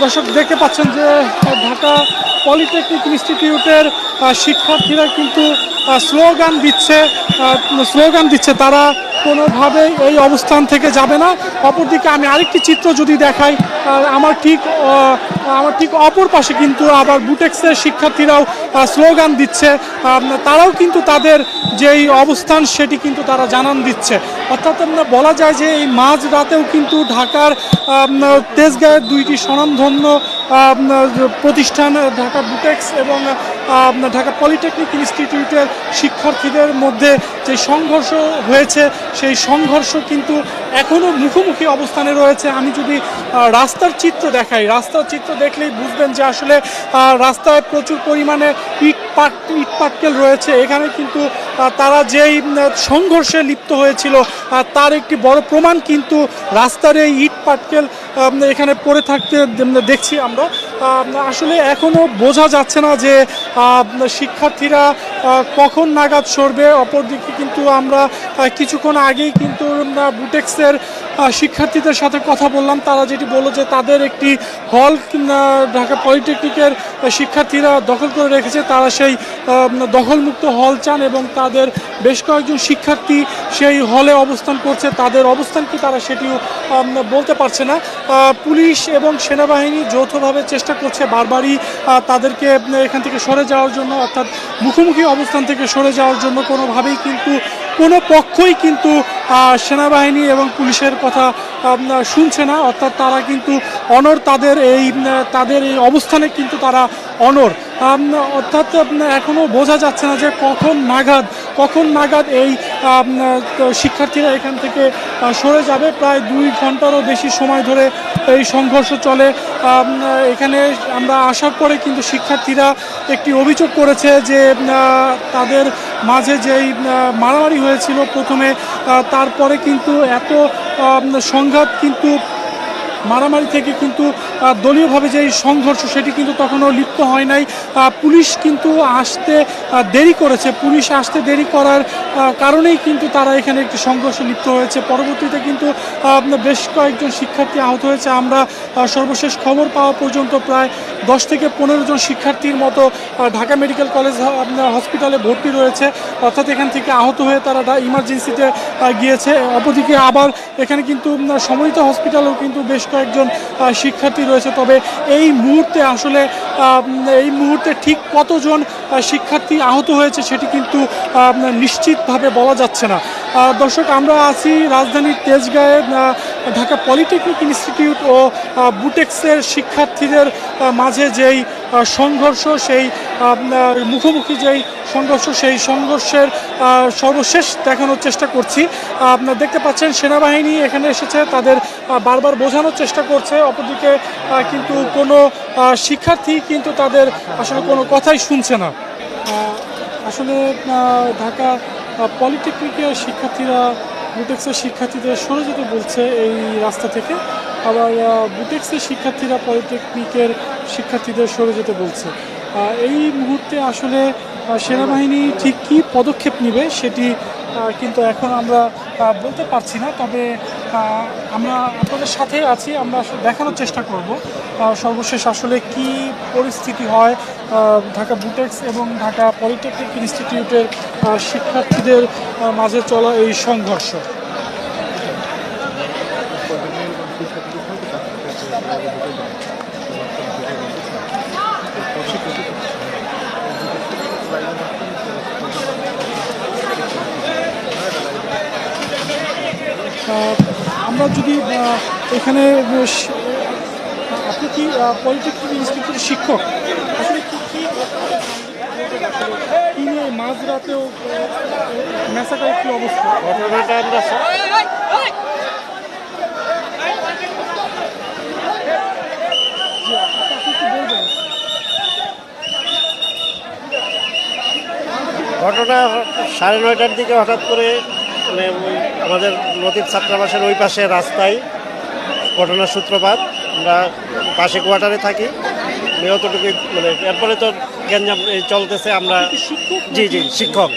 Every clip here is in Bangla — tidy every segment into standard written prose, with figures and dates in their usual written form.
দর্শক দেখতে পাচ্ছেন যে ঢাকা পলিটেকনিক ইনস্টিটিউটের শিক্ষার্থীরা কিন্তু স্লোগান দিচ্ছে তারা কোনোভাবেই এই অবস্থান থেকে যাবে না। অপরদিকে আমি আরেকটি চিত্র যদি দেখাই, আমার ঠিক অপর পাশে কিন্তু আবার বুটেক্সের শিক্ষার্থীরাও স্লোগান দিচ্ছে। তারাও কিন্তু তাদের যেই অবস্থান সেটি কিন্তু তারা জানান দিচ্ছে। অর্থাৎ বলা যায় যে এই মাঝ রাতেও কিন্তু ঢাকার তেজগাঁয়ের দুইটি স্বনামধন্য প্রতিষ্ঠান ঢাকা বুটেক্স এবং ঢাকা পলিটেকনিক ইনস্টিটিউটের শিক্ষার্থীদের মধ্যে যে সংঘর্ষ হয়েছে সেই সংঘর্ষ কিন্তু এখনও মুখোমুখি অবস্থানে রয়েছে। আমি যদি রাস্তার চিত্র দেখাই, রাস্তার চিত্র দেখলেই বুঝবেন যে আসলে রাস্তায় প্রচুর পরিমাণে ইট পাটকেল রয়েছে। এখানে কিন্তু তারা যেই সংঘর্ষে লিপ্ত হয়েছিল তার একটি বড় প্রমাণ কিন্তু রাস্তার এই ইট পাটকেল এখানে পড়ে থাকতে দেখছি আমরা। আসলে এখনও বোঝা যাচ্ছে না যে শিক্ষার্থীরা কখন নাগাদ সরবে। অপরদিকে কিন্তু আমরা কিছুক্ষণ আগেই কিন্তু বুটেক্সের শিক্ষার্থীদের সাথে কথা বললাম, তারা যেটি বললো যে তাদের একটি হল ঢাকা পলিটেকনিকের শিক্ষার্থীরা দখল করে রেখেছে, তারা সেই দখলমুক্ত হল চান এবং তাদের বেশ কয়েকজন শিক্ষার্থী সেই হলে অবস্থান করছে। তাদের অবস্থান কি তারা সেটিও বলতে পারছে না। পুলিশ এবং সেনাবাহিনী যৌথভাবে চেষ্টা করছে বারবারই তাদেরকে এখান থেকে সরে যাওয়ার জন্য, অর্থাৎ মুখোমুখি অবস্থান থেকে সরে যাওয়ার জন্য। কোনোভাবেই কিন্তু কোনো পক্ষই কিন্তু সেনাবাহিনী এবং পুলিশের কথা শুনছে না, অর্থাৎ তারা কিন্তু অনড়, তাদের এই অবস্থানে কিন্তু তারা অনড়। অর্থাৎ এখনও বোঝা যাচ্ছে না যে কখন নাগাদ এই শিক্ষার্থীরা এখান থেকে সরে যাবে। প্রায় 2 ঘন্টারও বেশি সময় ধরে এই সংঘর্ষ চলে। এখানে আমরা আসার পরে কিন্তু শিক্ষার্থীরা একটি অভিযোগ করেছে যে তাদের মাঝে যেই মারামারি হয়েছিল প্রথমে, তারপরে কিন্তু এত সংঘাত কিন্তু মারামারি থেকে কিন্তু দলীয়ভাবে যে সংঘর্ষ সেটি কিন্তু তখনও লিপ্ত হয় নাই। পুলিশ কিন্তু আসতে দেরি করেছে, পুলিশ আসতে দেরি করার কারণেই কিন্তু তারা এখানে একটি সংঘর্ষে লিপ্ত হয়েছে। পরবর্তীতে কিন্তু বেশ কয়েকজন শিক্ষার্থী আহত হয়েছে। আমরা সর্বশেষ খবর পাওয়া পর্যন্ত প্রায় 10 থেকে 15 জন শিক্ষার্থীর মতো ঢাকা মেডিকেল কলেজ হসপিটালে ভর্তি রয়েছে, অর্থাৎ এখান থেকে আহত হয়ে তারা ইমার্জেন্সিতে গিয়েছে। অপরদিকে আবার এখানে কিন্তু সমন্বিত হসপিটালেও কিন্তু বেশ কয়েকজন শিক্ষার্থী রয়েছে। তবে এই মুহূর্তে ঠিক কতজন শিক্ষার্থী আহত হয়েছে সেটি কিন্তু নিশ্চিতভাবে বলা যাচ্ছে না। দর্শক, আমরা আছি রাজধানীর তেজগাঁয়ে ঢাকা পলিটেকনিক ইনস্টিটিউট ও বুটেক্সের শিক্ষার্থীদের মাঝে যেই সংঘর্ষ, সেই মুখোমুখি যেই সংঘর্ষ, সেই সংঘর্ষের সর্বশেষ দেখানোর চেষ্টা করছি। আপনারা দেখতে পাচ্ছেন সেনাবাহিনী এখানে এসেছে, তাদের বারবার বোঝানোর চেষ্টা করছে। অপরদিকে কিন্তু কোনো শিক্ষার্থী কিন্তু তাদের আসলে কোনো কথাই শুনছে না। আসলে ঢাকা পলিটেকনিকের শিক্ষার্থীরা বুটেক্সের শিক্ষার্থীদের সরে যেতে বলছে এই রাস্তা থেকে, আবার বুটেক্সের শিক্ষার্থীরা পলিটেকনিকের শিক্ষার্থীদের সরে যেতে বলছে। এই মুহূর্তে আসলে সেনাবাহিনী ঠিক কী পদক্ষেপ নেবে সেটি কিন্তু এখন আমরা বলতে পারছি না। তবে আমরা আপনাদের সাথে আছি, আমরা দেখানোর চেষ্টা করব সর্বশেষ আসলে কি পরিস্থিতি হয় ঢাকা বুটেক্স এবং ঢাকা পলিটেকনিক ইনস্টিটিউটের শিক্ষার্থীদের মাঝে চলা এই সংঘর্ষ। আমরা যদি এখানে, আপনি কি পলিটেকনিক ইনস্টিটিউটের শিক্ষক, আসলে কি নিয়ে মাঝরাতেও ম্যাসাকার কি অবস্থা? ঘটনাটা আমরা ঘটনা 9:30টার দিকে হঠাৎ করে মানে ওই আমাদের লতিফ ছাত্রাবাসের ওই পাশে রাস্তায় ঘটনার সূত্রপাত। আমরা পাশে কোয়ার্টারে থাকি, অতটুকু মানে এরপরে তো গ্যাঞ্জাম চলতেছে। আমরা জি শিক্ষক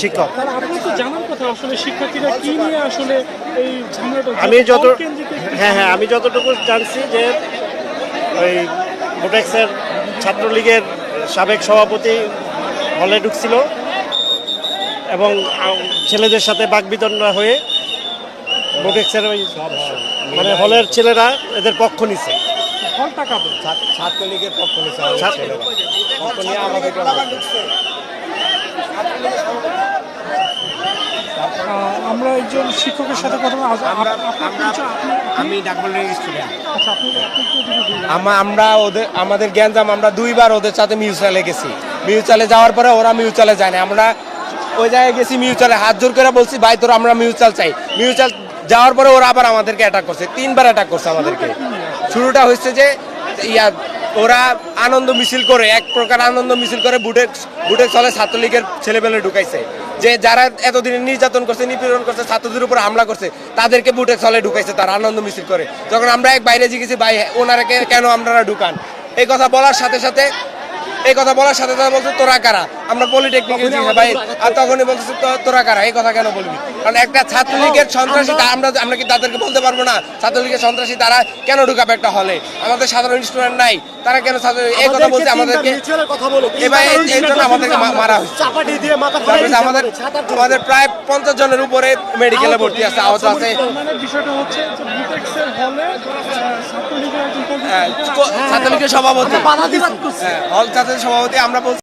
শিক্ষক। তাহলে আপনার তো জানার কথা আসলে শিক্ষার্থীরা কি নিয়ে আসলে এই ঝামেলাটা, আমি দল কেন্দ্রিক হ্যাঁ আমি যতটুকু জানছি যে ওই বুটেক্সের ছাত্রলীগের সাবেক সভাপতি হলে ঢুকছিল এবং ছেলেদের সাথে বাকবিতণ্ডা হয়ে বুটেক্সের ওই মানে হলের ছেলেরা এদের পক্ষ নিছে। হল টাকা দেয়। ছাত্রলীগের পক্ষ নিচ্ছে পক্ষ নিয়ে আমাদেরকে আমরা একজন শিক্ষকের সাথে কথা বলবো। আমি ডাকবাংলার স্টুডেন্ট। আচ্ছা, আপনি একটু যদি বলেন। আমরা আমাদের জ্ঞানজাম আমরা দুইবার ওদের সাথে মিউচুয়ালে গেছি। মিউচুয়ালে যাওয়ার পরে ওরা মিউচুয়ালে যায় না। আমরা ওই জায়গায় গেছি মিউচুয়ালে, হাত জোর করে বলছি ভাই তোরা আমরা মিউচুয়াল চাই। মিউচুয়াল যাওয়ার পরে ওরা আবার আমাদেরকে অ্যাটাক করছে, 3বার অ্যাটাক করছে আমাদেরকে। শুরুটা হচ্ছে যে ওরা আনন্দ মিছিল করে, এক প্রকার আনন্দ মিছিল করে বুটেক্স হলে ছাত্রলীগের ছেলেপেলে ঢুকাইছে, যে যারা এতদিন নির্যাতন করছে, নিপীড়ন করছে, ছাত্রদের উপর হামলা করছে, তাদেরকে বুটেক্স হলে ঢুকাইছে তারা আনন্দ মিছিল করে। যখন আমরা এক বাইরে জিগেছি ভাই ওনারা কেন আপনারা ঢুকান, এই কথা বলার সাথে সাথে বলছে তোরা কারা, আমরা পলিটেকনিকে ভাই, আর তখনই বলছে তোরা কারা, এই কথা কেন বলবি? কারণ একটা ছাত্রলীগের সন্ত্রাসী আমরা কি তাদেরকে বলতে পারবো না ছাত্রলীগের সন্ত্রাসী তারা কেন ঢুকাবে একটা হলে? আমাদের সাধারণ স্টুডেন্ট নাই, তারা কেন এই কথা বলছে আমাদেরকে? এই জন্য আমাদেরকে মারা হয়েছে। আমাদের প্রায় 50 জনের উপরে মেডিকেলে ভর্তি আছে, আহত আছে। মানে বিষয়টা হচ্ছে যে বুটেক্সের হলে ছাত্রলীগের একজন ছাত্রলীগের সভাপতি, হল ছাত্রের সভাপতি আমরা বলছি